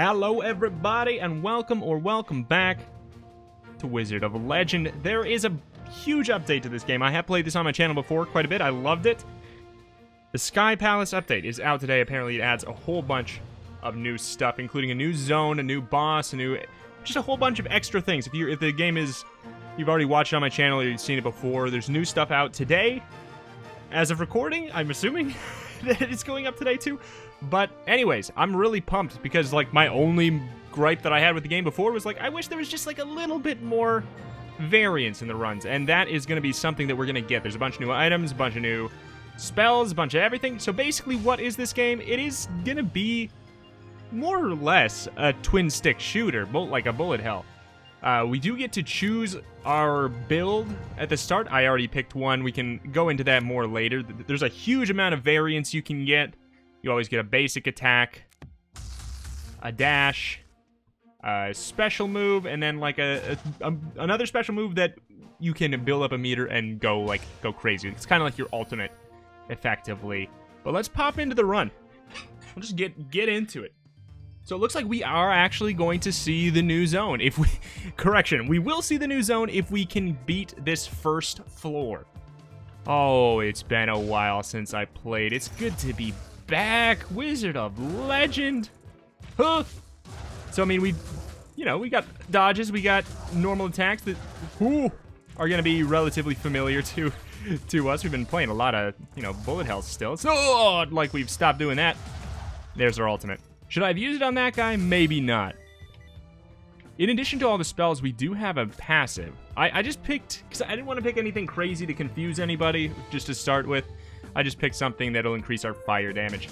Hello everybody and welcome back to Wizard of Legend. There is a huge update to this game. I have played this on my channel before quite a bit. I loved it. The Skypalace update is out today. Apparently it adds a whole bunch of new stuff, including a new zone, a new boss, just a whole bunch of extra things. If the game is, you've already watched it on my channel or you've seen it before, there's new stuff out today. As of recording, I'm assuming that it's going up today too. But anyways, I'm really pumped because like my only gripe that I had with the game before was like I wish there was just like a little bit more variance in the runs, and that is going to be something that we're going to get. There's a bunch of new items, a bunch of new spells, a bunch of everything. So basically what is this game? It is going to be more or less a twin stick shooter, like a bullet hell. We do get to choose our build at the start. I already picked one. We can go into that more later. There's a huge amount of variance you can get. You always get a basic attack, a dash, a special move, and then like another special move that you can build up a meter and go crazy. It's kind of like your ultimate, effectively. But let's pop into the run. We'll just get into it. So it looks like we are actually going to see the new zone. We will see the new zone if we can beat this first floor. Oh, it's been a while since I played. It's good to be back. Wizard of Legend. Huh. So I mean, we got dodges, we got normal attacks that are going to be relatively familiar to us. We've been playing a lot of, bullet hells still. It's not like we've stopped doing that. There's our ultimate. Should I have used it on that guy? Maybe not. In addition to all the spells, we do have a passive. I just picked, because I didn't want to pick anything crazy to confuse anybody, just to start with. I just picked something that'll increase our fire damage.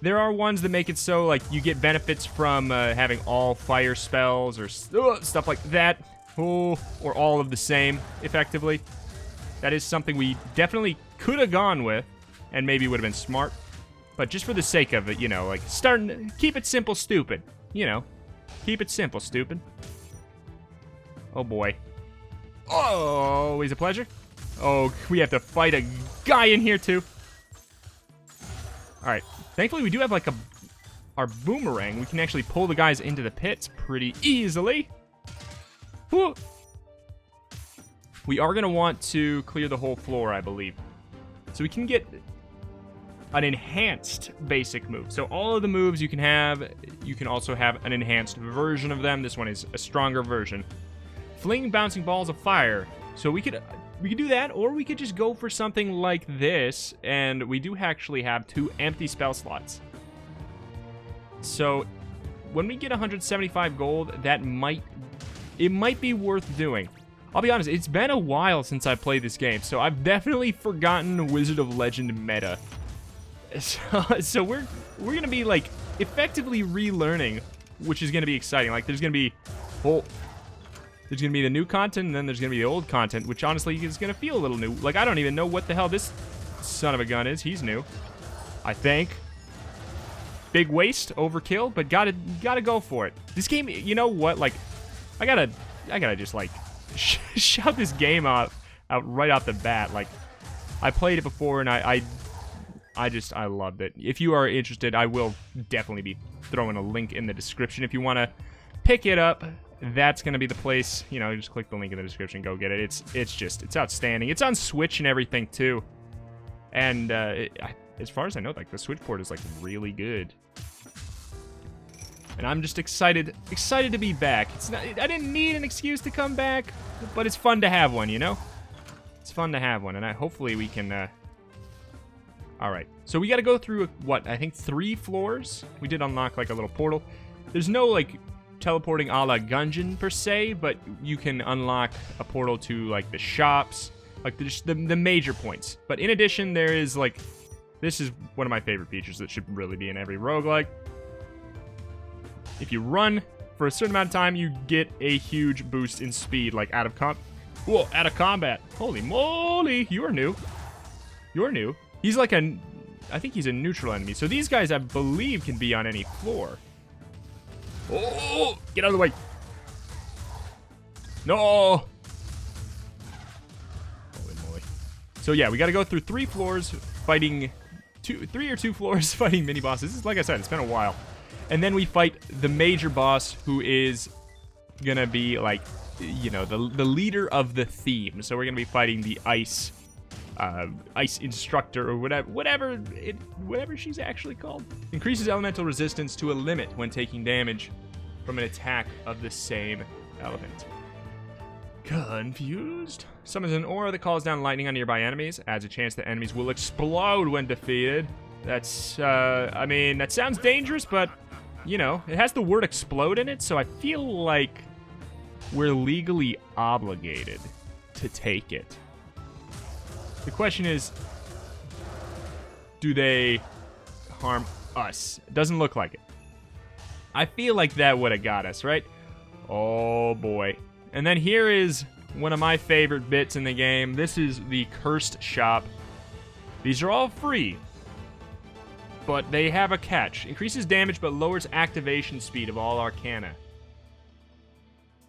There are ones that make it so, like, you get benefits from having all fire spells or stuff like that. Or all of the same, effectively. That is something we definitely could have gone with, and maybe would have been smart. But just for the sake of it, keep it simple, stupid. Keep it simple, stupid. Oh, boy. Oh, always a pleasure. Oh, we have to fight a guy in here, too. Alright. Thankfully, we do have, our boomerang. We can actually pull the guys into the pits pretty easily. Whew. We are going to want to clear the whole floor, I believe. So we can get an enhanced basic move. So all of the moves you can have, you can also have an enhanced version of them. This one is a stronger version. Fling bouncing balls of fire. So we could do that, or we could just go for something like this, and we do actually have 2 empty spell slots. So when we get 175 gold, it might be worth doing. I'll be honest, it's been a while since I played this game, so I've definitely forgotten Wizard of Legend meta. So we're gonna be effectively relearning, which is gonna be exciting. There's gonna be the new content, and then there's gonna be the old content, which honestly is gonna feel a little new. I don't even know what the hell this son of a gun is. He's new, I think. Big waste, overkill, but gotta go for it. This game, you know what? I gotta just shout this game out right off the bat. I played it before, and I loved it. If you are interested, I will definitely be throwing a link in the description. If you want to pick it up, that's going to be the place. Just click the link in the description, go get it. It's outstanding. It's on Switch and everything, too. And as far as I know, the Switch port is, really good. And I'm just excited to be back. I didn't need an excuse to come back, but it's fun to have one, It's fun to have one, and hopefully we can... Alright, so we gotta go through, I think 3 floors? We did unlock, a little portal. There's no, teleporting a la Gungeon, per se, but you can unlock a portal to, the shops, the major points. But in addition, there is, this is one of my favorite features that should really be in every roguelike. If you run for a certain amount of time, you get a huge boost in speed, out of combat. Holy moly, you're new. You're new. He's I think he's a neutral enemy. So these guys, I believe, can be on any floor. Oh, get out of the way. No. Holy moly. So yeah, we got to go through 3 floors fighting 3 or 2 floors fighting mini bosses. Like I said, it's been a while. And then we fight the major boss, who is gonna be like, you know, the leader of the theme. So we're gonna be fighting the ice instructor, or whatever she's actually called. Increases elemental resistance to a limit when taking damage from an attack of the same element. Confused? Summons an aura that calls down lightning on nearby enemies. Adds a chance that enemies will explode when defeated. That's, I mean, that sounds dangerous, but, you know, it has the word explode in it, so I feel like we're legally obligated to take it. The question is, do they harm us? It doesn't look like it. I feel like that would have got us, right? Oh, boy. And then here is one of my favorite bits in the game. This is the cursed shop. These are all free, but they have a catch. Increases damage but lowers activation speed of all arcana.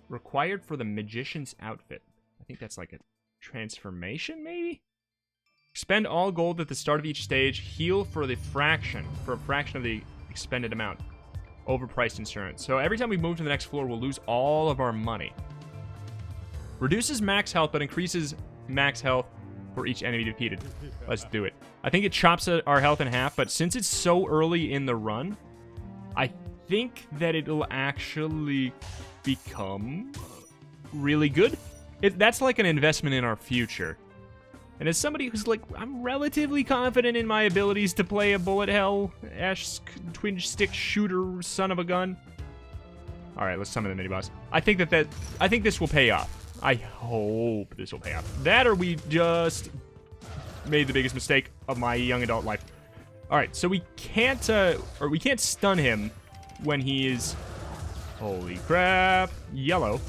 Required for the magician's outfit. I think that's like a transformation, maybe? Expend all gold at the start of each stage. Heal for a fraction of the expended amount. Overpriced insurance. So every time we move to the next floor, we'll lose all of our money. Reduces max health, but increases max health for each enemy defeated. Let's do it. I think it chops our health in half, but since it's so early in the run, I think that it'll actually become really good. That's like an investment in our future. And as somebody who's like, I'm relatively confident in my abilities to play a bullet hell, ash twin stick shooter son of a gun. All right, let's summon the mini boss. I think this will pay off. I hope this will pay off. That, or we just made the biggest mistake of my young adult life. All right, so we can't stun him when he is, holy crap, yellow.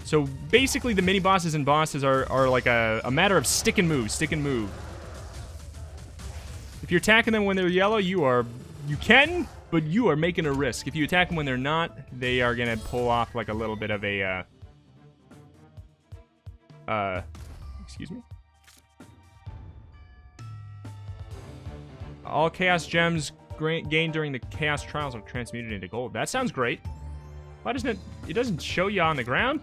So basically the mini bosses and bosses are like a matter of stick and move. If you're attacking them when they're yellow, you can, but you are making a risk. If you attack them when they're not, they are gonna pull off like a little bit of a excuse me. All chaos gems gained during the chaos trials are transmuted into gold. That sounds great. Why doesn't it doesn't show you on the ground?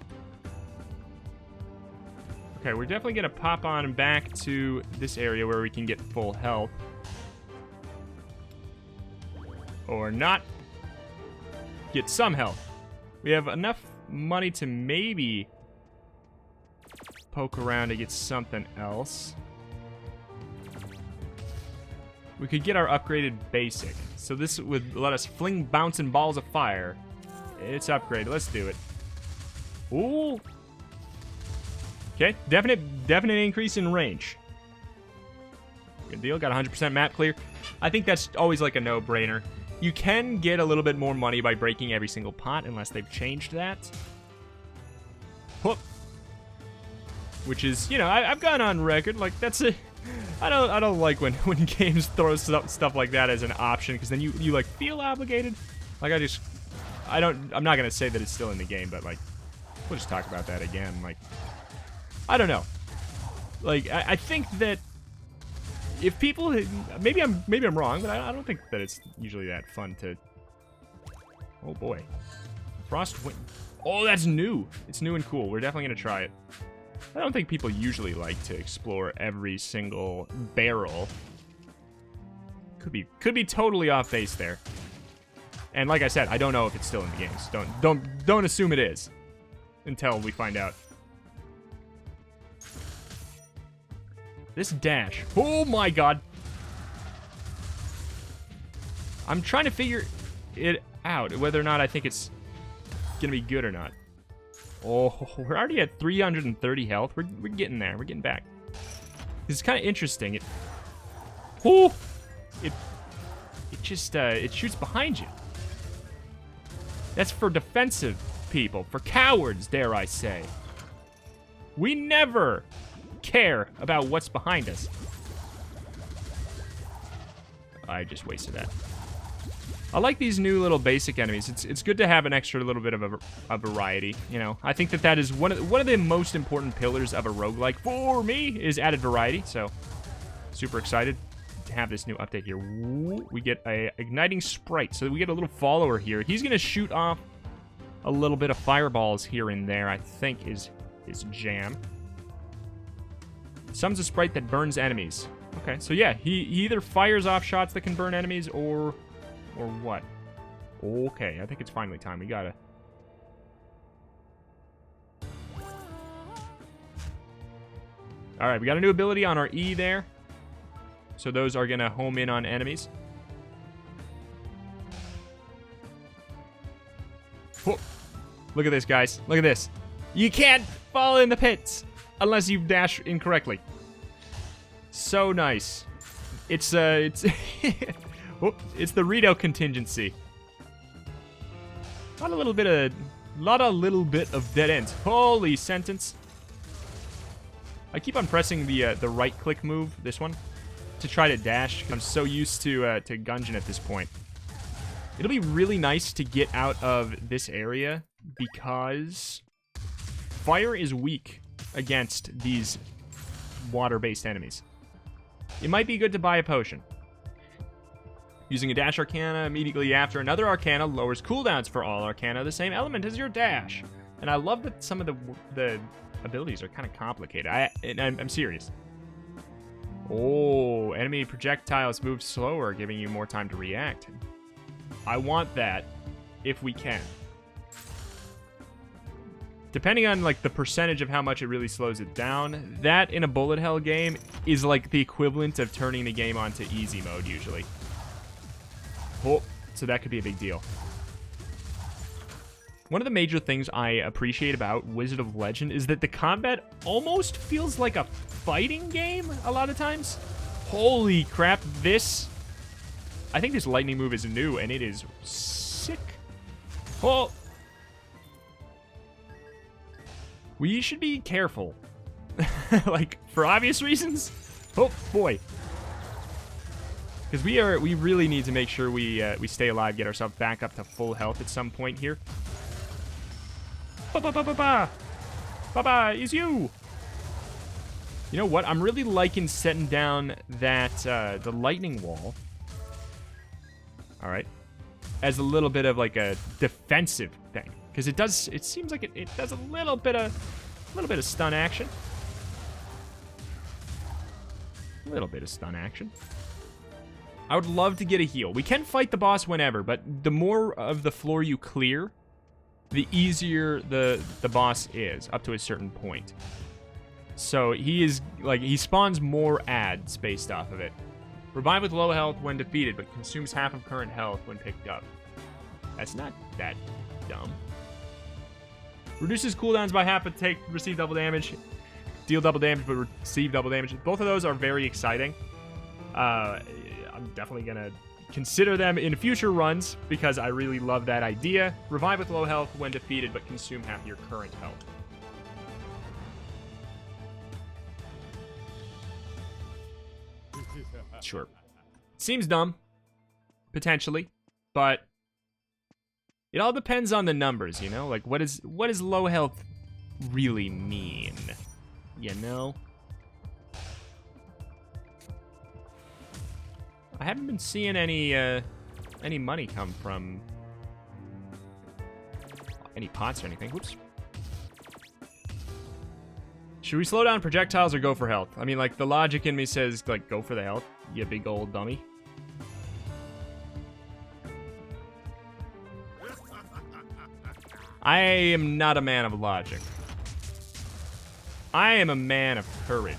Okay, we're definitely gonna pop on back to this area where we can get full health. Or not. Get some health. We have enough money to maybe poke around to get something else. We could get our upgraded basic. So this would let us fling bouncing balls of fire. It's upgraded. Let's do it. Ooh. Okay, definite increase in range. Good deal. Got 100% map clear. I think that's always like a no-brainer. You can get a little bit more money by breaking every single pot, unless they've changed that. Whoop. Which is, you know, I've gone on record, like, that's a... I don't like when games throw stuff like that as an option, because then you like feel obligated. Like I'm not gonna say that it's still in the game, but like we'll just talk about that again. Like, I don't know. Like, I think that if people, maybe I'm wrong, but I don't think that it's usually that fun to. Oh boy, Frostwind. Oh, that's new. It's new and cool. We're definitely gonna try it. I don't think people usually like to explore every single barrel. Could be totally off base there. And like I said, I don't know if it's still in the games. Don't assume it is until we find out. This dash. Oh my god. I'm trying to figure it out, whether or not I think it's gonna be good or not. Oh, we're already at 330 health. We're getting there. We're getting back. It's kind of interesting. It just it shoots behind you. That's for defensive people, for cowards, dare I say. We never care about what's behind us. I just wasted that. I like these new little basic enemies. It's good to have an extra little bit of a variety, you know. I think that is one of the most important pillars of a roguelike for me is added variety, so super excited. to have this new update here. Woo, we get a igniting sprite, so we get a little follower here. He's going to shoot off a little bit of fireballs here and there, I think is his jam. Summons a sprite that burns enemies. Okay, so yeah, he either fires off shots that can burn enemies or what? Okay, I think it's finally time. We gotta... Alright, we got a new ability on our E there. So those are gonna home in on enemies. Whoa. Look at this, guys. Look at this. You can't fall in the pits unless you dash incorrectly. So nice. It's it's the Rito contingency. A little bit of dead ends. Holy sentence. I keep on pressing the right click move, this one, to try to dash. I'm so used to Gungeon at this point. It'll be really nice to get out of this area because fire is weak against these water-based enemies. It might be good to buy a potion. Using a dash arcana immediately after another arcana lowers cooldowns for all arcana, the same element as your dash. And I love that some of the abilities are kind of complicated. I'm serious. Oh, enemy projectiles move slower, giving you more time to react. I want that if we can. Depending on like the percentage of how much it really slows it down, that in a bullet hell game is like the equivalent of turning the game onto easy mode usually. Oh, so that could be a big deal. One of the major things I appreciate about Wizard of Legend is that the combat almost feels like a fighting game a lot of times. Holy crap, this... I think this lightning move is new, and it is sick. Oh! We should be careful. Like, for obvious reasons. Oh, boy. Because we really need to make sure we stay alive, get ourselves back up to full health at some point here. Ba-ba-ba-ba-ba! Ba-ba, is you! You know what? I'm really liking setting down that, the lightning wall. Alright. As a little bit of, like, a defensive thing. Because it seems like it does a little bit of stun action. A little bit of stun action. I would love to get a heal. We can fight the boss whenever, but the more of the floor you clear, the easier the boss is, up to a certain point. So he spawns more ads based off of it. Revive with low health when defeated, but consumes half of current health when picked up. That's not that dumb. Reduces cooldowns by half, but receive double damage. Deal double damage, but receive double damage. Both of those are very exciting. I'm definitely gonna consider them in future runs because I really love that idea. Revive with low health when defeated, but consume half your current health. Sure. Seems dumb, potentially, but it all depends on the numbers, you know? Like, what does low health really mean? You know? I haven't been seeing any money come from any pots or anything. Whoops. Should we slow down projectiles or go for health? I mean, like, the logic in me says, like, go for the health, you big old dummy. I am not a man of logic. I am a man of courage.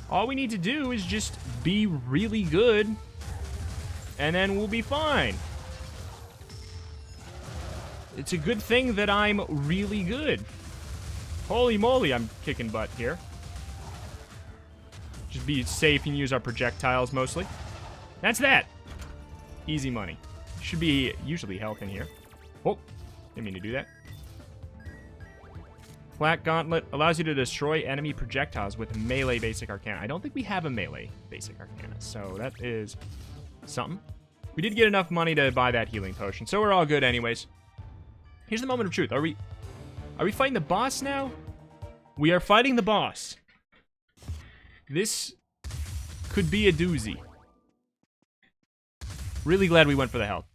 All we need to do is just be really good, and then we'll be fine. It's a good thing that I'm really good. Holy moly, I'm kicking butt here. Just be safe and use our projectiles mostly. That's that. Easy money. Should be usually health in here. Oh, didn't mean to do that. Flat Gauntlet allows you to destroy enemy projectiles with melee basic arcana. I don't think we have a melee basic arcana, so that is something. We did get enough money to buy that healing potion, so we're all good anyways. Here's the moment of truth. Are we fighting the boss now? We are fighting the boss. This could be a doozy. Really glad we went for the health.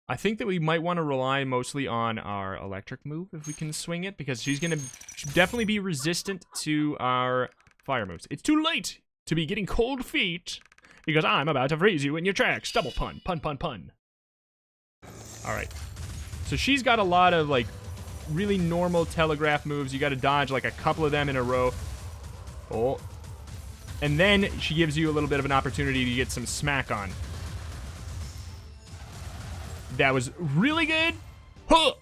I think that we might want to rely mostly on our electric move if we can swing it, because she's going to definitely be resistant to our fire moves. It's too late to be getting cold feet, because I'm about to freeze you in your tracks. Double pun. Pun, pun, pun. Alright. So she's got a lot of, like, really normal telegraph moves. You got to dodge, like, a couple of them in a row. Oh. And then she gives you a little bit of an opportunity to get some smack on. That was really good. Huh!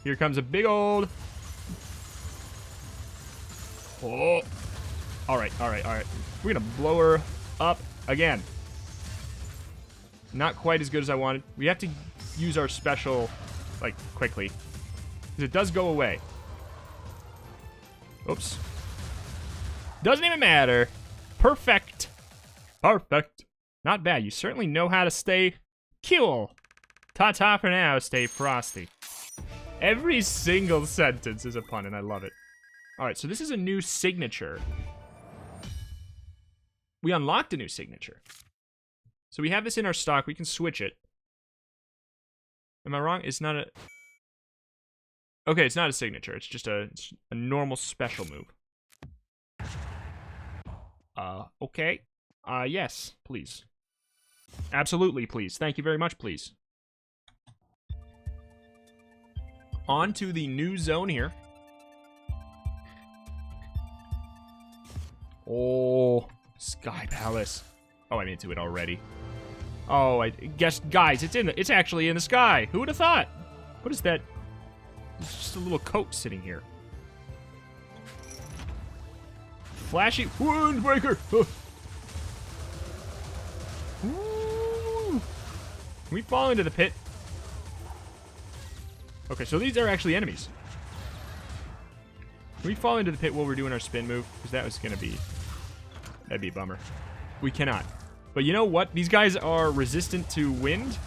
Here comes a big old... Oh. Alright, alright, alright. We're gonna blow her up again. Not quite as good as I wanted. We have to use our special, like, quickly. Because it does go away. Oops. Doesn't even matter. Perfect. Perfect. Not bad. You certainly know how to stay cool. Ta-ta for now, stay frosty. Every single sentence is a pun, and I love it. Alright, so this is a new signature. We unlocked a new signature. So we have this in our stock. We can switch it. Am I wrong? It's not a... Okay, it's not a signature. It's just a normal special move. Okay. Yes, please. Absolutely, please. Thank you very much, please. On to the new zone here. Oh, Sky Palace. Oh, I'm into it already. Oh, I guess, guys, it's actually in the sky. Who would have thought? What is that? It's just a little coat sitting here. Flashy Windbreaker. Can we fall into the pit? Okay, so these are actually enemies. Can we fall into the pit while we're doing our spin move? Because that was going to be... That'd be a bummer. We cannot. But you know what? These guys are resistant to wind.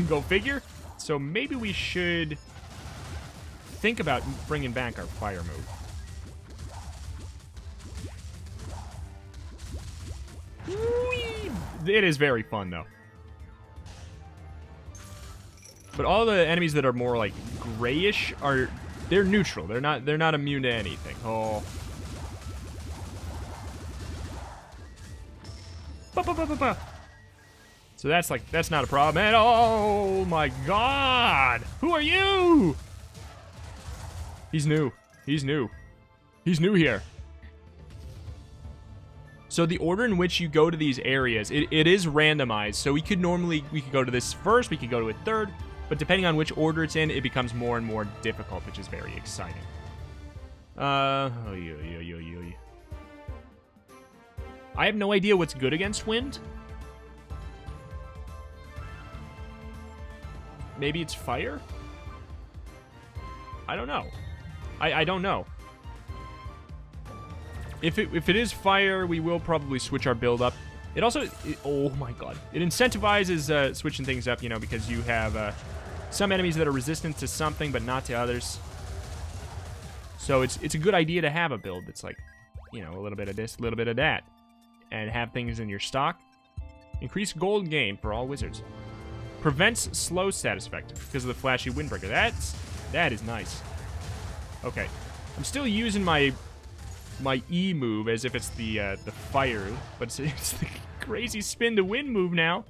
Go figure. So maybe we should think about bringing back our fire move. Whee! It is very fun, though. But all the enemies that are more like grayish they're neutral. They're not immune to anything. Oh. So that's not a problem. And oh my god! Who are you? He's new. He's new. He's new here. So the order in which you go to these areas, it is randomized. So we could go to this first, we could go to it third. But depending on which order it's in, it becomes more and more difficult, which is very exciting. I have no idea what's good against wind. Maybe it's fire? I don't know. I don't know. If it is fire, we will probably switch our build up. It also... oh my god. It incentivizes switching things up, you know, because you have... some enemies that are resistant to something, but not to others. So it's a good idea to have a build that's like, you know, a little bit of this, a little bit of that. And have things in your stock. Increase gold gain for all wizards. Prevents slow status effect because of the flashy windbreaker. That is nice. Okay. I'm still using my E move as if it's the fire, but it's the crazy spin to win move now.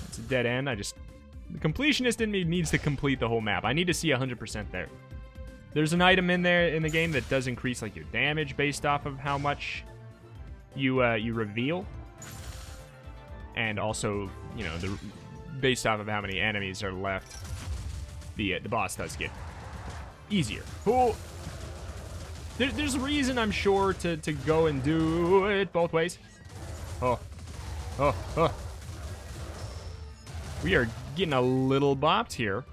It's a dead end. The completionist in me needs to complete the whole map. I need to see 100% there. There's an item in there in the game that does increase like your damage based off of how much you reveal, and also, you know, based off of how many enemies are left, the boss does get easier. Oh, there's a reason, I'm sure, to go and do it both ways. Oh. We are getting a little bopped here.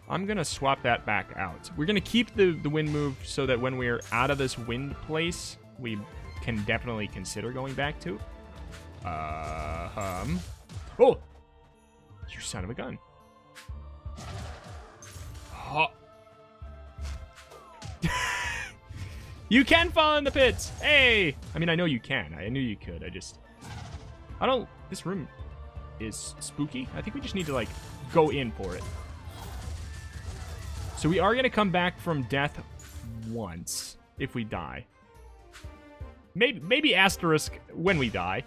I'm going to swap that back out. We're going to keep the wind move so that when we're out of this wind place, we can definitely consider going back to. Oh! You son of a gun. Oh. You can fall in the pits. Hey. I mean, I know you can. I knew you could. I don't... This room is spooky. I think we just need to, like, go in for it. So we are going to come back from death once if we die. Maybe asterisk when we die.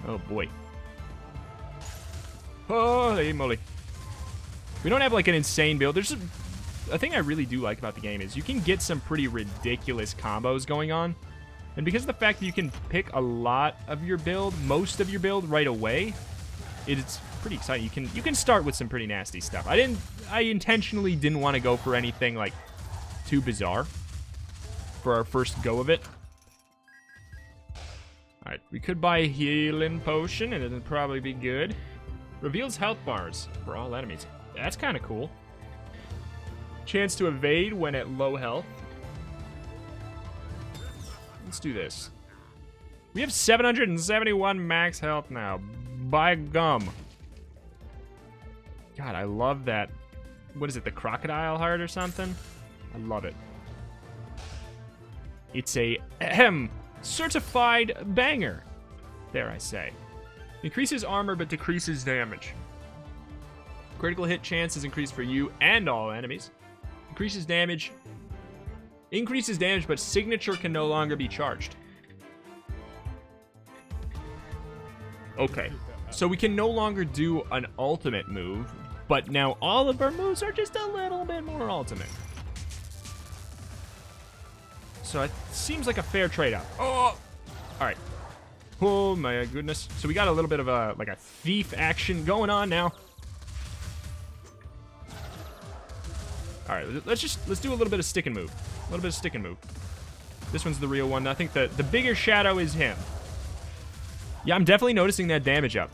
Oh, boy. Holy moly. We don't have, like, an insane build. There's a thing I really do like about the game is you can get some pretty ridiculous combos going on. And because of the fact that you can pick a lot of your build, most of your build right away, it's pretty exciting. You can start with some pretty nasty stuff. I intentionally didn't want to go for anything, like, too bizarre for our first go of it. Alright, we could buy a healing potion, and it'd probably be good. Reveals health bars for all enemies. That's kind of cool. Chance to evade when at low health. Let's do this. We have 771 max health now. By gum. God, I love that. What is it, the crocodile heart or something? I love it. It's a certified banger, dare I say. Increases armor but decreases damage. Critical hit chance is increased for you and all enemies. Increases damage but signature can no longer be charged. Okay, so we can no longer do an ultimate move, but now all of our moves are just a little bit more ultimate. So it seems like a fair trade-off. Oh! Alright. Oh my goodness. So we got a little bit of a, like a thief action going on now. Alright, let's do a little bit of stick and move. A little bit of stick and move. This one's the real one. I think the bigger shadow is him. Yeah, I'm definitely noticing that damage up.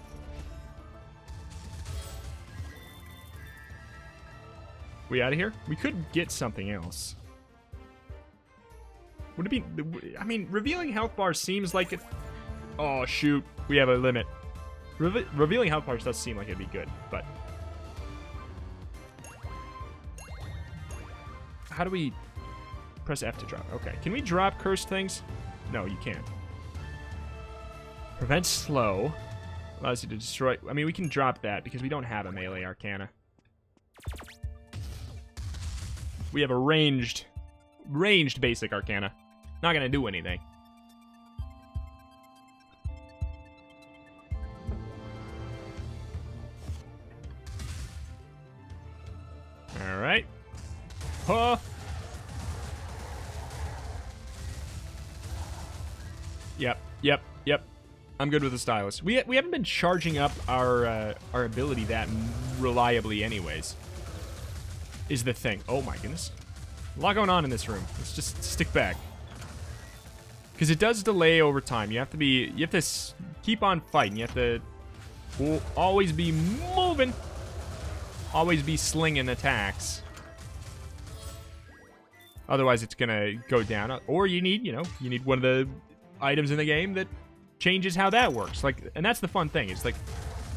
We out of here? We could get something else. Would it be... I mean, revealing health bars seems like it... Oh, shoot. We have a limit. Revealing health bars does seem like it'd be good, but... How do we... Press F to drop. Okay. Can we drop cursed things? No, you can't. Prevent slow. Allows you to destroy... I mean, we can drop that because we don't have a melee arcana. We have a ranged basic arcana. Not gonna do anything. Alright. Huh. Yep. I'm good with the stylus. We haven't been charging up our ability that reliably anyways. Is the thing. Oh my goodness. A lot going on in this room. Let's just stick back. Because it does delay over time. You have to keep on fighting. You have to always be moving. Always be slinging attacks. Otherwise it's gonna go down. Or you need one of the items in the game that changes how that works. Like, and that's the fun thing. It's like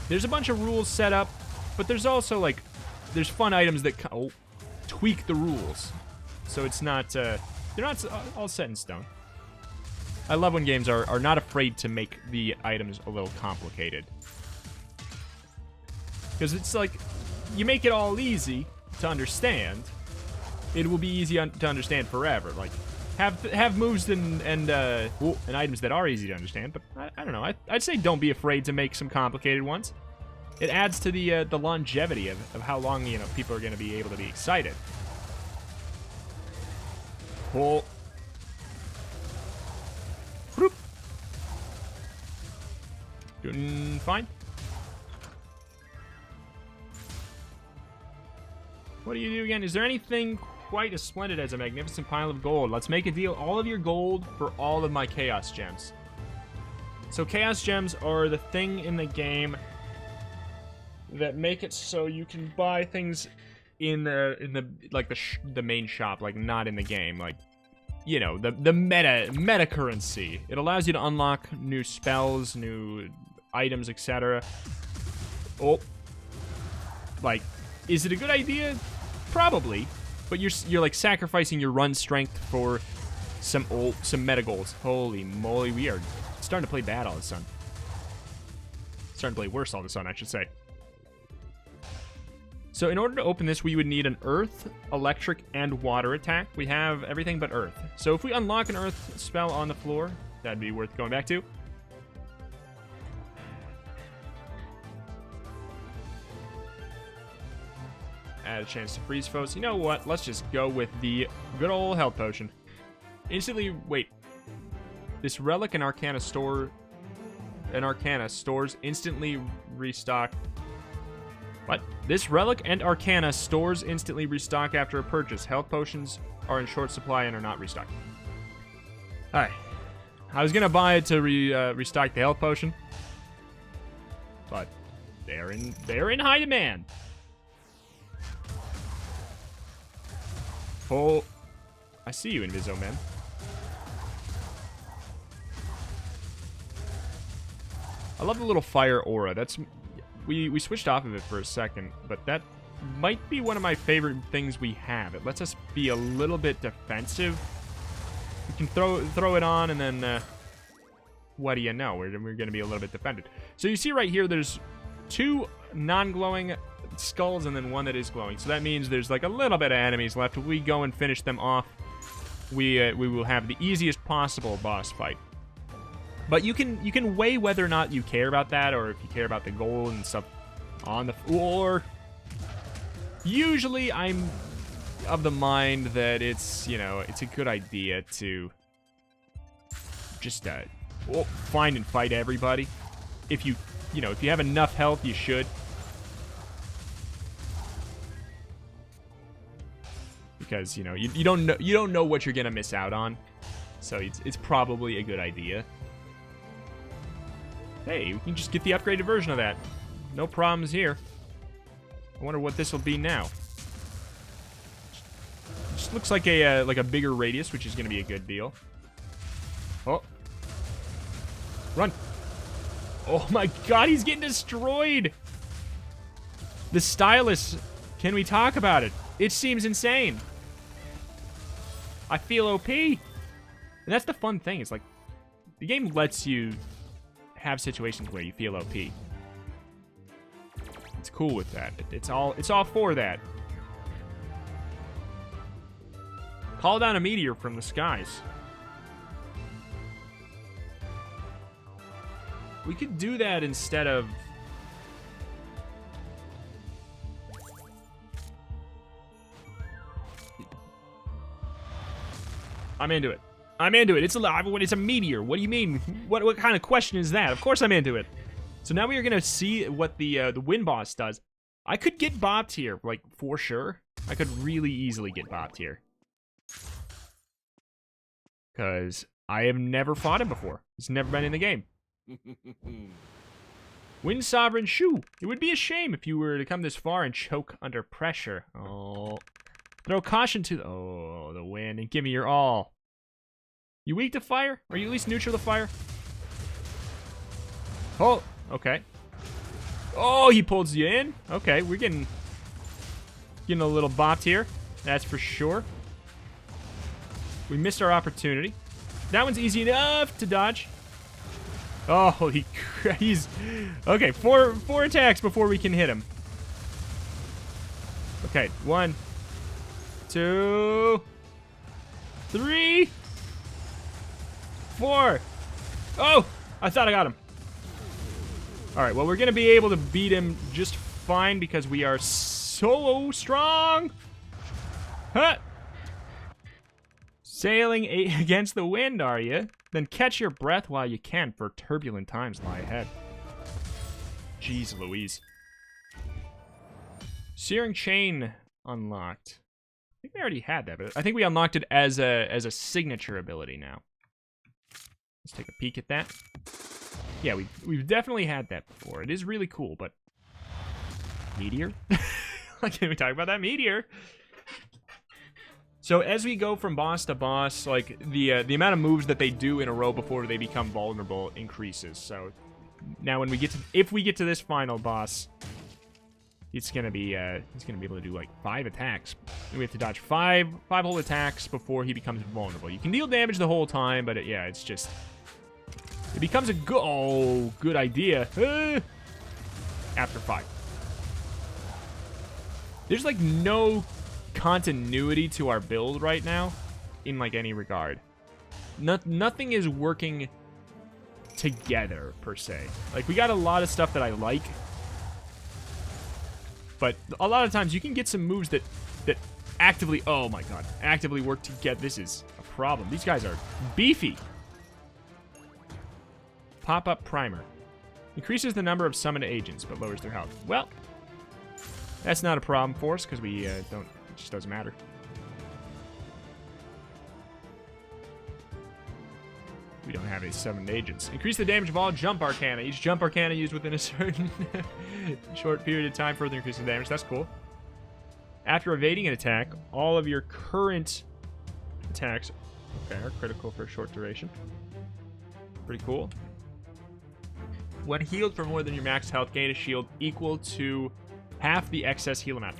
there's a bunch of rules set up, but there's also like there's fun items that tweak the rules. So it's not they're not all set in stone. I love when games are not afraid to make the items a little complicated. Because it's like, you make it all easy to understand, it will be easy to understand forever. Like, have moves and items that are easy to understand, but I don't know. I'd say don't be afraid to make some complicated ones. It adds to the longevity of how long, people are going to be able to be excited. Cool. Doing fine. What do you do again? Is there anything quite as splendid as a magnificent pile of gold? Let's make a deal. All of your gold for all of my chaos gems. So chaos gems are the thing in the game that make it so you can buy things in the main shop, like not in the game, like the meta currency. It allows you to unlock new spells, new items, etc. Oh, like, is it a good idea? Probably. but you're like sacrificing your run strength for some meta goals. Holy moly, we are starting to play bad all of a sudden. Starting to play worse all of a sudden, I should say. So in order to open this, we would need an earth, electric, and water attack. We have everything but earth. So if we unlock an earth spell on the floor, that'd be worth going back to. Add a chance to freeze foes. You know what? Let's just go with the good old health potion. Instantly, wait. This relic and arcana stores instantly restock. What? This relic and arcana stores instantly restock after a purchase. Health potions are in short supply and are not restocked. Alright. I was gonna buy it to restock the health potion, but they're in high demand. Oh, I see you, Inviso Man. I love the little fire aura. That's we switched off of it for a second, but that might be one of my favorite things we have. It lets us be a little bit defensive. We can throw it on, and then what do you know? We're going to be a little bit defended. So you see right here, there's 2 non-glowing skulls and then 1 that is glowing. So that means there's like a little bit of enemies left. If we go and finish them off, we will have the easiest possible boss fight. But you can weigh whether or not you care about that, or if you care about the gold and stuff on the floor. Usually I'm of the mind that it's, you know, it's a good idea to just find and fight everybody. If you have enough health, you should. Because, you know, you don't know what you're gonna miss out on. So it's probably a good idea. Hey, we can just get the upgraded version of that. No problems here. I wonder what this will be now. Just looks like a bigger radius, which is going to be a good deal. Oh. Run. Oh my god, he's getting destroyed. The stylus. Can we talk about it? It seems insane. I feel OP. And that's the fun thing. It's like, the game lets you have situations where you feel OP. It's cool with that. It's all for that. Call down a meteor from the skies. We could do that instead of... I'm into it. I'm into it. It's a meteor. What do you mean? What kind of question is that? Of course I'm into it. So now we are gonna see what the wind boss does. I could get bopped here, like, for sure. I could really easily get bopped here. Because I have never fought him before. He's never been in the game. Wind Sovereign Shu. It would be a shame if you were to come this far and choke under pressure. Oh. Throw caution to the wind and give me your all. You weak to fire? Are you at least neutral to fire? Oh, okay. Oh, he pulls you in. Okay, we're getting a little bopped here. That's for sure. We missed our opportunity. That one's easy enough to dodge. Oh, holy crap. He's... Okay, four attacks before we can hit him. Okay, 1, 2, 3, 4. Oh, I thought I got him. All right, well, we're going to be able to beat him just fine because we are so strong. Huh. Sailing against the wind, are you? Then catch your breath while you can, for turbulent times lie ahead. Jeez Louise. Searing Chain unlocked. I think we already had that, but I think we unlocked it as a signature ability now. Let's take a peek at that. Yeah, we've definitely had that before. It is really cool, but... Meteor? Like, can we talk about that meteor? So as we go from boss to boss, like, the amount of moves that they do in a row before they become vulnerable increases. So now when we get to... If we get to this final boss, he's gonna be able to do like 5 attacks. We have to dodge 5 whole attacks before he becomes vulnerable. You can deal damage the whole time, but yeah, it's just it becomes a good idea after 5. There's like no continuity to our build right now in like any regard. Nothing is working together per se. Like we got a lot of stuff that I like, but a lot of times you can get some moves that actively, oh my god, actively work together. This is a problem. These guys are beefy. Pop-up primer. Increases the number of summoned agents, but lowers their health. Well, that's not a problem for us, because we don't, it just doesn't matter. We don't have any summoned agents. Increase the damage of all jump arcana. Each jump arcana used within a certain short period of time further increases the damage. That's cool. After evading an attack, all of your current attacks are critical for a short duration. Pretty cool. When healed for more than your max health, gain a shield equal to half the excess heal amount.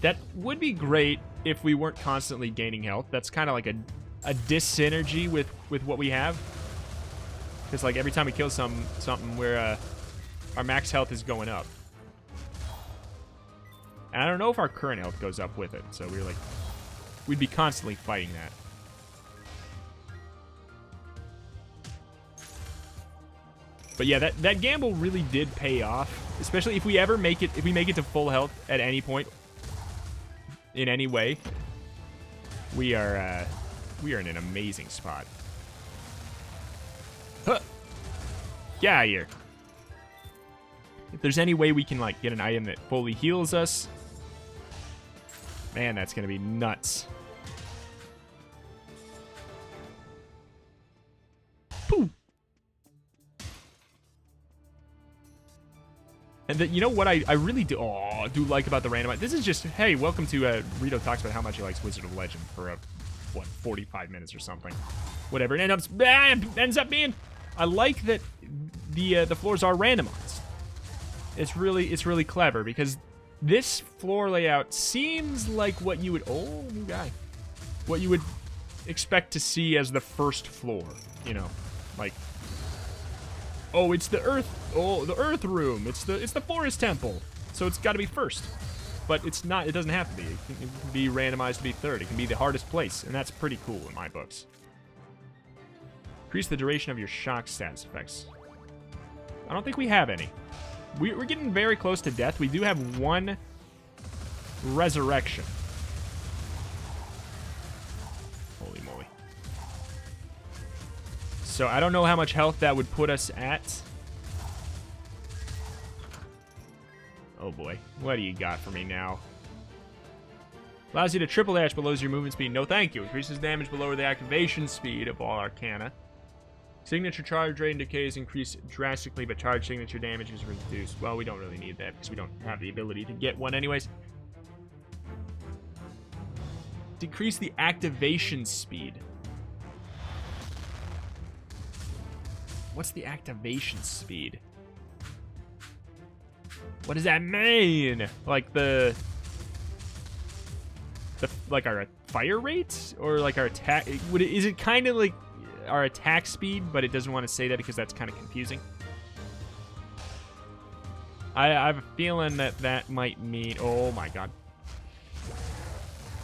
That would be great if we weren't constantly gaining health. That's kind of like a dyssynergy with what we have. Because like every time we kill something, where our max health is going up. And I don't know if our current health goes up with it. So we'd be constantly fighting that. But yeah, that gamble really did pay off, especially if we ever make it to full health at any point in any way. We are in an amazing spot. Huh. Get out of here. If there's any way we can like get an item that fully heals us, man, that's gonna be nuts. Pooh. And you know what I really do like about the randomizer? This is just, hey, welcome to Rito talks about how much he likes Wizard of Legend for what, 45 minutes or something. Whatever it ends up being. I like that the floors are randomized. It's really clever because this floor layout seems like what you would new guy. What you would expect to see as the first floor, you know, like, oh, it's the earth. Oh, the earth room. It's the forest temple. So it's got to be first. But it's not. It doesn't have to be. It can be randomized to be third. It can be the hardest place, and that's pretty cool in my books. Increase the duration of your shock status effects. I don't think we have any. We're getting very close to death. We do have 1 resurrection. Holy moly. So I don't know how much health that would put us at. Oh boy, what do you got for me now? Allows you to triple dash below your movement speed. No thank you. Increases damage below the activation speed of all arcana. Signature charge rate and decay is increased drastically, but charge signature damage is reduced. Well, we don't really need that because we don't have the ability to get one anyways. Decrease the activation speed. What's the activation speed? What does that mean? Like like our fire rate, or like our attack? Is it kind of like our attack speed, but it doesn't want to say that because that's kind of confusing. I have a feeling that might mean, oh my god,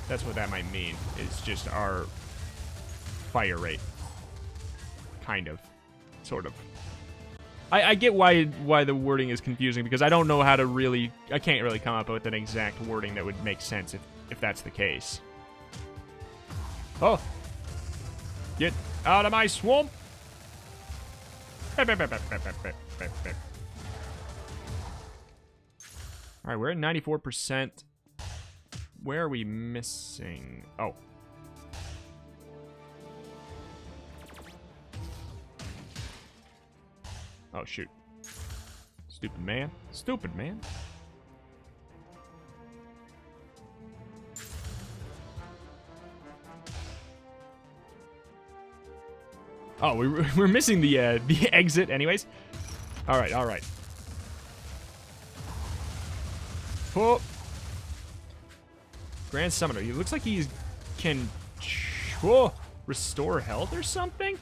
that's what that might mean, is just our fire rate, kind of, sort of. I get why the wording is confusing, because I don't know how to really, I can't really come up with an exact wording that would make sense if that's the case. Oh, get out of my swamp! Alright, we're at 94%. Where are we missing? Oh. Oh, shoot. Stupid man. Stupid man. Oh, we're missing the exit anyways. All right, all right. Oh. Grand Summoner. He looks like he can restore health or something?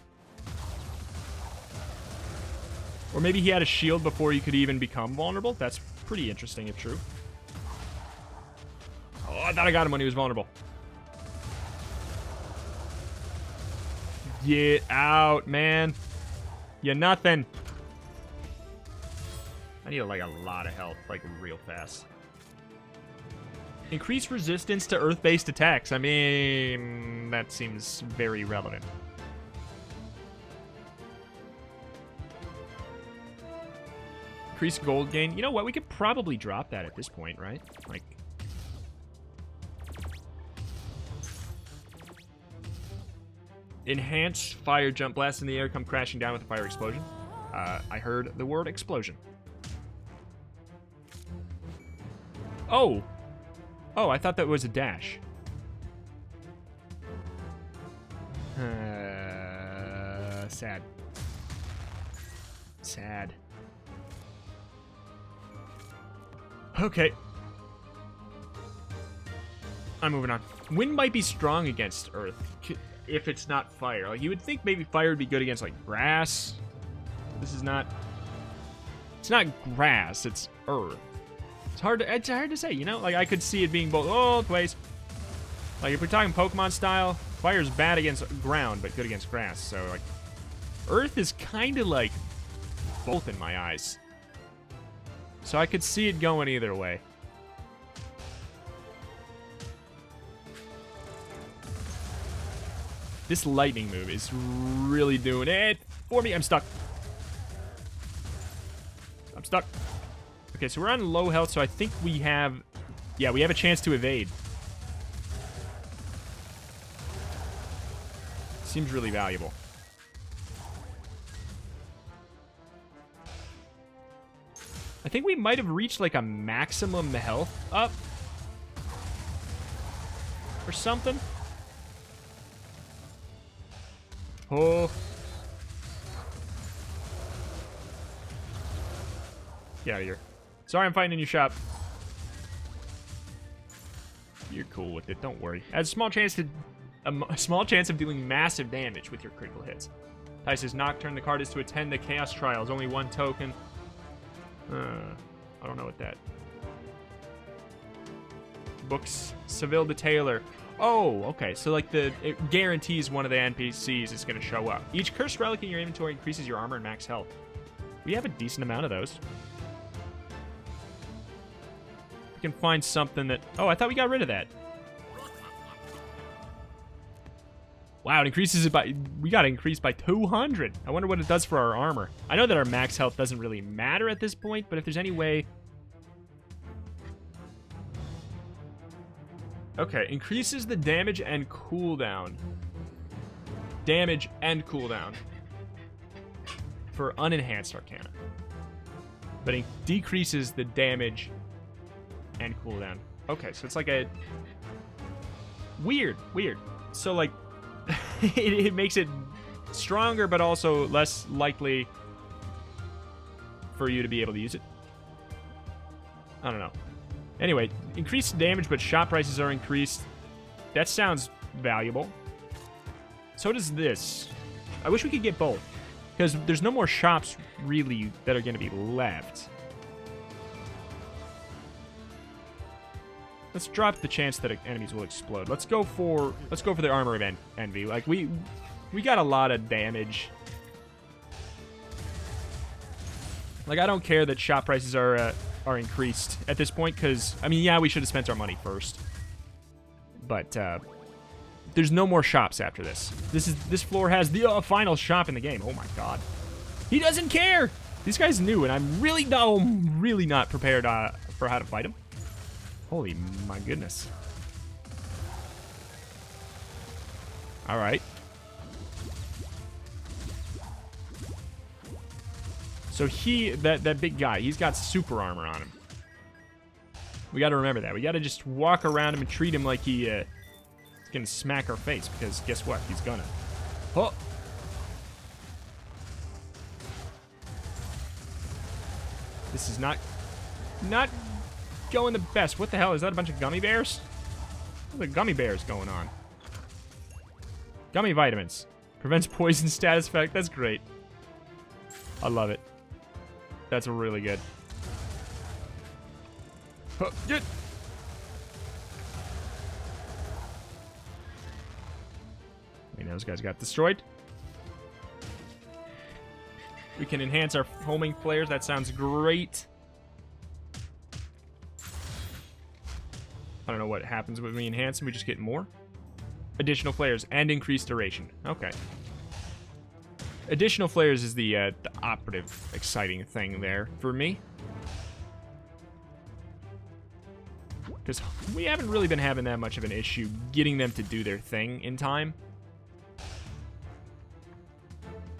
Or maybe he had a shield before he could even become vulnerable. That's pretty interesting if true. Oh, I thought I got him when he was vulnerable. Get out, man. You're nothing. I need like a lot of health, like real fast. Increase resistance to earth-based attacks. I mean, that seems very relevant. Increase gold gain. You know what? We could probably drop that at this point, right? Like, enhance fire jump blast in the air, come crashing down with a fire explosion. I heard the word explosion. Oh! Oh, I thought that was a dash. Sad. Sad. Okay. I'm moving on. Wind might be strong against Earth if it's not fire. Like, you would think maybe fire would be good against, like, grass. This is not... It's not grass, it's Earth. It's hard to say, you know? Like, I could see it being both ways. Like, if we're talking Pokemon style, fire's bad against ground, but good against grass. So, like, Earth is kind of, like, both in my eyes. So I could see it going either way. This lightning move is really doing it for me. I'm stuck. I'm stuck. Okay, so we're on low health, so I think we have... Yeah, we have a chance to evade. Seems really valuable. I think we might have reached, like, a maximum health up. Or something. Oh. Get out of here. Sorry I'm fighting in your shop. You're cool with it, don't worry. Has a small chance of dealing massive damage with your critical hits. Tice's Nocturne, the card is to attend the Chaos Trials. Only one token. I don't know what that... Books. Seville the Tailor. Oh, okay. So, like, it guarantees one of the NPCs is going to show up. Each cursed relic in your inventory increases your armor and max health. We have a decent amount of those. We can find something that... Oh, I thought we got rid of that. Wow, it increases it by... We got it increased by 200. I wonder what it does for our armor. I know that our max health doesn't really matter at this point, but if there's any way... Okay, increases the damage and cooldown. Damage and cooldown. For unenhanced Arcana. But it decreases the damage and cooldown. Okay, so it's like a... Weird. So, like, it makes it stronger, but also less likely for you to be able to use it. I don't know. Anyway, increased damage, but shop prices are increased. That sounds valuable. So does this. I wish we could get both, because there's no more shops, really, that are going to be left. Let's drop the chance that enemies will explode. Let's go for the Armor of Envy. Like, we got a lot of damage. Like, I don't care that shop prices are increased at this point, because, I mean, yeah, we should have spent our money first. But, there's no more shops after this. This floor has the final shop in the game. Oh my god. He doesn't care! These guys knew, and I'm really not prepared for how to fight him. Holy my goodness. Alright. So that big guy, he's got super armor on him. We gotta remember that. We gotta just walk around him and treat him like he's gonna smack our face, because guess what? He's gonna. Oh! This is not going the best. What the hell? Is that a bunch of gummy bears? What are the gummy bears going on? Gummy vitamins. Prevents poison status effect. That's great. I love it. That's really good. Get. Wait, those guys got destroyed. We can enhance our homing flares. That sounds great. I don't know what happens when we enhance them. We just get more. Additional flares and increased duration. Okay. Additional flares is the operative exciting thing there for me. Because we haven't really been having that much of an issue getting them to do their thing in time.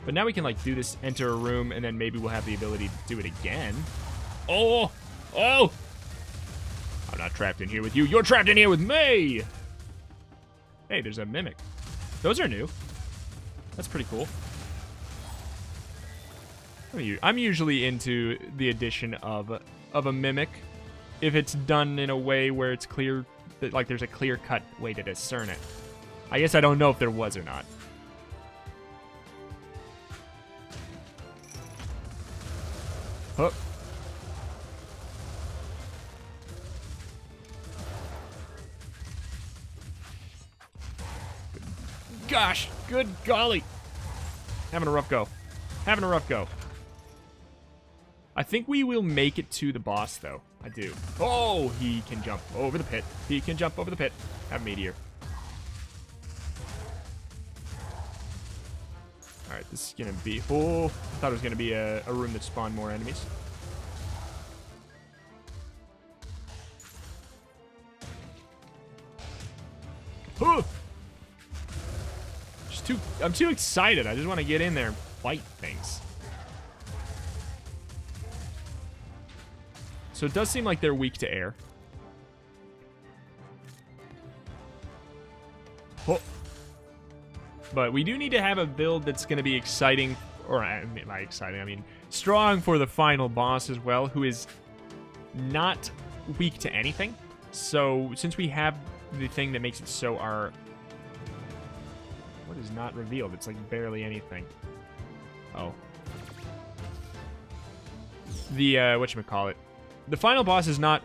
But now we can, like, do this, enter a room, and then maybe we'll have the ability to do it again. Oh! Oh! I'm not trapped in here with you. You're trapped in here with me! Hey, there's a mimic. Those are new. That's pretty cool. I'm usually into the addition of a mimic if it's done in a way where it's clear, that, like, there's a clear-cut way to discern it. I guess I don't know if there was or not. Huh. Gosh, good golly. Having a rough go. Having a rough go. I think we will make it to the boss, though. I do. Oh, he can jump over the pit. He can jump over the pit. Have a meteor. Alright, this is going to be... Oh, I thought it was going to be a room that spawned more enemies. Oh! I'm too excited. I just want to get in there and fight things. So it does seem like they're weak to air. Oh. But we do need to have a build that's going to be exciting, or by exciting, I mean strong for the final boss as well, who is not weak to anything. So since we have the thing that makes it so our... What is not revealed? It's like barely anything. Oh. The, whatchamacallit. The final boss is not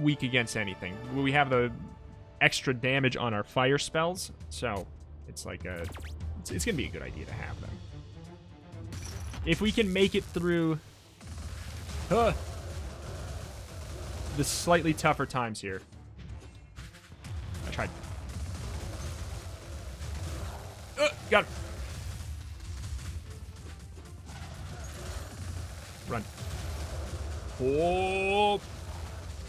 weak against anything. We have the extra damage on our fire spells, so it's like a... It's gonna be a good idea to have them. If we can make it through... the slightly tougher times here. I tried... got him. Run. Oh,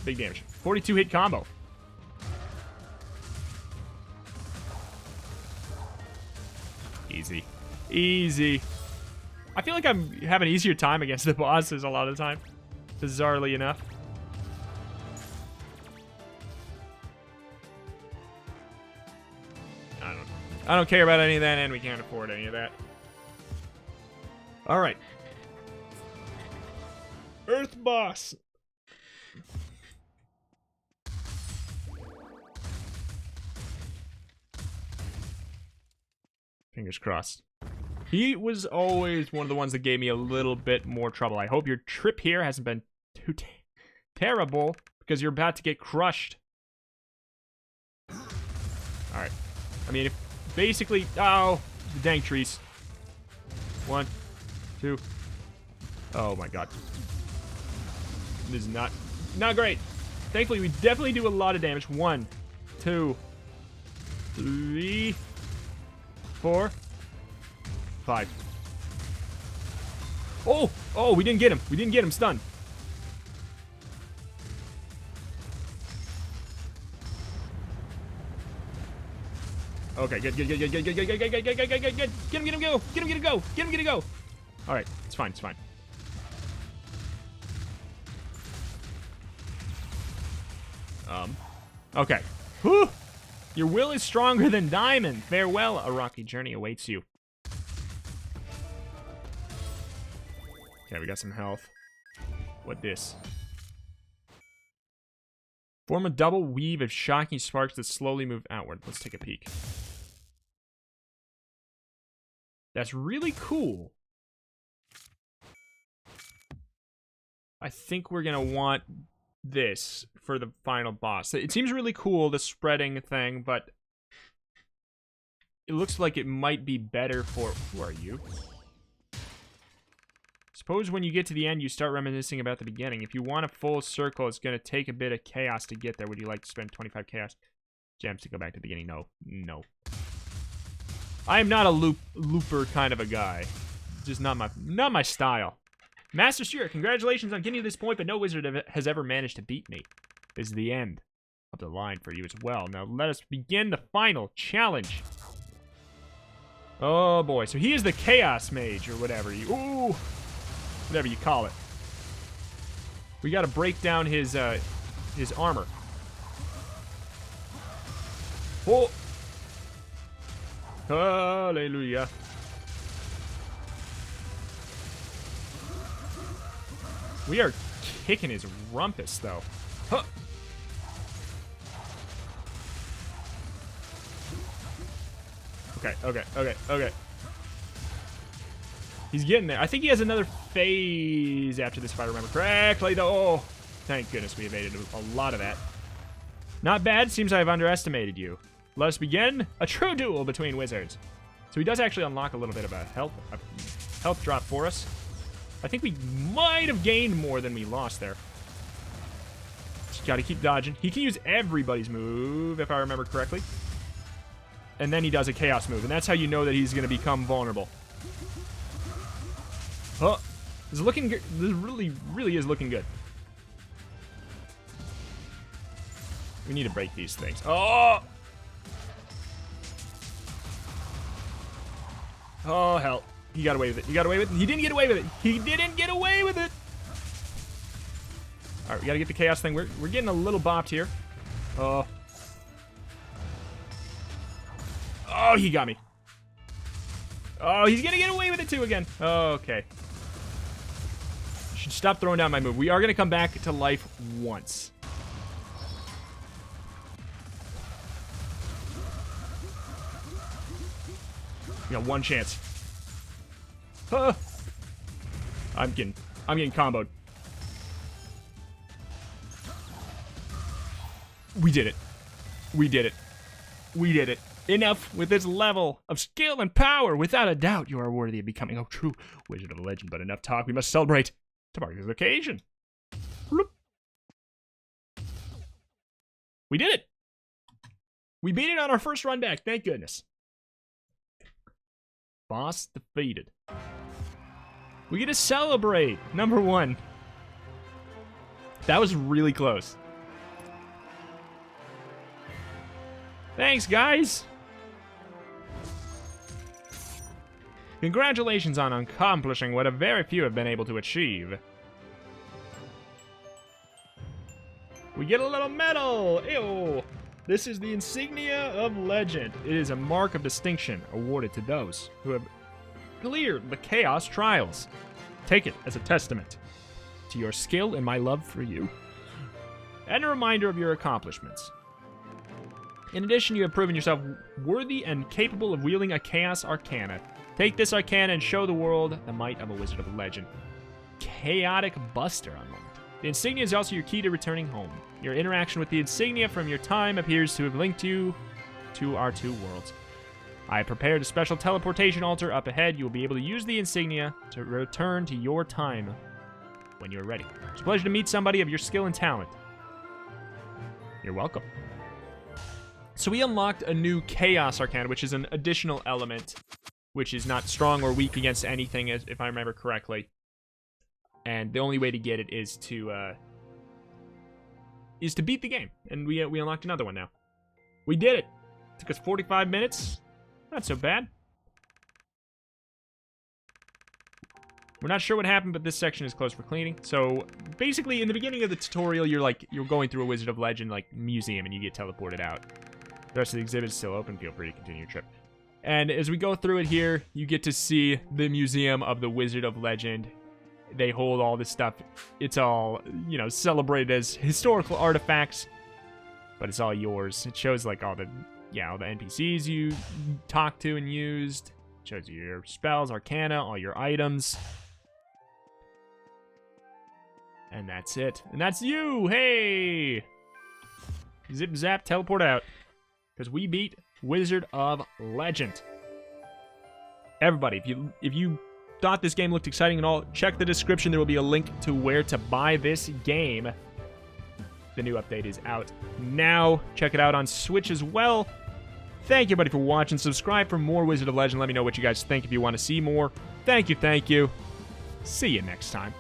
big damage. 42 hit combo. Easy. Easy. I feel like I'm having an easier time against the bosses a lot of the time. Bizarrely enough. I don't care about any of that, and we can't afford any of that. Alright. Earth boss. Fingers crossed. He was always one of the ones that gave me a little bit more trouble. I hope your trip here hasn't been too terrible, because you're about to get crushed. Alright. I mean, if... Basically, oh, the dang trees. 1, 2. Oh my god. This is not great. Thankfully, we definitely do a lot of damage. 1, 2, 3, 4, 5. Oh, we didn't get him. We didn't get him stunned. Okay, good. Get him go. All right, it's fine. Okay. Whew. Your will is stronger than diamond. Farewell, a rocky journey awaits you. Okay, we got some health. What this? Form a double weave of shocking sparks that slowly move outward. Let's take a peek. That's really cool. I think we're going to want this for the final boss. It seems really cool, the spreading thing, but it looks like it might be better for... Who are you? Suppose when you get to the end, you start reminiscing about the beginning. If you want a full circle, it's going to take a bit of chaos to get there. Would you like to spend 25 chaos gems to go back to the beginning? No. No. I am not a looper kind of a guy. Just not my style. Master Stewart, congratulations on getting to this point, but no wizard has ever managed to beat me. This is the end of the line for you as well. Now let us begin the final challenge. Oh boy, so he is the Chaos Mage, or whatever you... Ooh! Whatever you call it. We gotta break down his armor. Oh! Hallelujah. We are kicking his rumpus, though. Huh. Okay. He's getting there. I think he has another phase after this, if I remember correctly, though. Oh, thank goodness we evaded a lot of that. Not bad. Seems I've underestimated you. Let us begin a true duel between wizards. So he does actually unlock a little bit of a health drop for us. I think we might have gained more than we lost there. Just gotta keep dodging. He can use everybody's move, if I remember correctly. And then he does a chaos move, and that's how you know that he's gonna become vulnerable. Oh, this is looking good. This really is looking good. We need to break these things. Oh! Oh, hell. He got away with it. He got away with it. He didn't get away with it. He didn't get away with it. All right, we got to get the chaos thing. We're getting a little bopped here. Oh. Oh, he got me. Oh, he's going to get away with it too again. Oh, okay. Should stop throwing down my move. We are going to come back to life once. We got one chance. I'm getting comboed. We did it. We did it. We did it. Enough with this level of skill and power. Without a doubt, you are worthy of becoming a true Wizard of Legend. But enough talk. We must celebrate to mark this occasion. We did it. We beat it on our first run back. Thank goodness. Boss defeated. We get to celebrate. Number 1. That was really close. Thanks, guys. Congratulations on accomplishing what a very few have been able to achieve. We get a little medal. Ew. This is the insignia of legend. It is a mark of distinction awarded to those who have cleared the chaos trials. Take it as a testament to your skill and my love for you, and a reminder of your accomplishments. In addition, you have proven yourself worthy and capable of wielding a chaos arcana. Take this arcana and show the world the might of a Wizard of Legend. Chaotic Buster unlocked. The insignia is also your key to returning home. Your interaction with the insignia from your time appears to have linked you to our two worlds. I have prepared a special teleportation altar up ahead. You will be able to use the insignia to return to your time when you're ready. It's a pleasure to meet somebody of your skill and talent. You're welcome. So we unlocked a new Chaos Arcana, which is an additional element, which is not strong or weak against anything, if I remember correctly. And the only way to get it is to beat the game. And we unlocked another one now. We did it. Took us 45 minutes. Not so bad. We're not sure what happened, but this section is closed for cleaning. So basically, in the beginning of the tutorial, you're going through a Wizard of Legend museum, and you get teleported out. The rest of the exhibit is still open. Feel free to continue your trip. And as we go through it here, you get to see the museum of the Wizard of Legend. They hold all this stuff. It's all, celebrated as historical artifacts. but it's all yours. It shows like all the NPCs you talked to and used. It shows you your spells, arcana, all your items. And that's it. And that's you! Hey! Zip zap, teleport out. Because we beat Wizard of Legend. Everybody, if you thought this game looked exciting and all, check the description. There will be a link to where to buy this game. The new update is out now. Check it out on Switch as well. Thank you, everybody, for watching. Subscribe for more Wizard of Legend. Let me know what you guys think if you want to see more. Thank you, thank you. See you next time.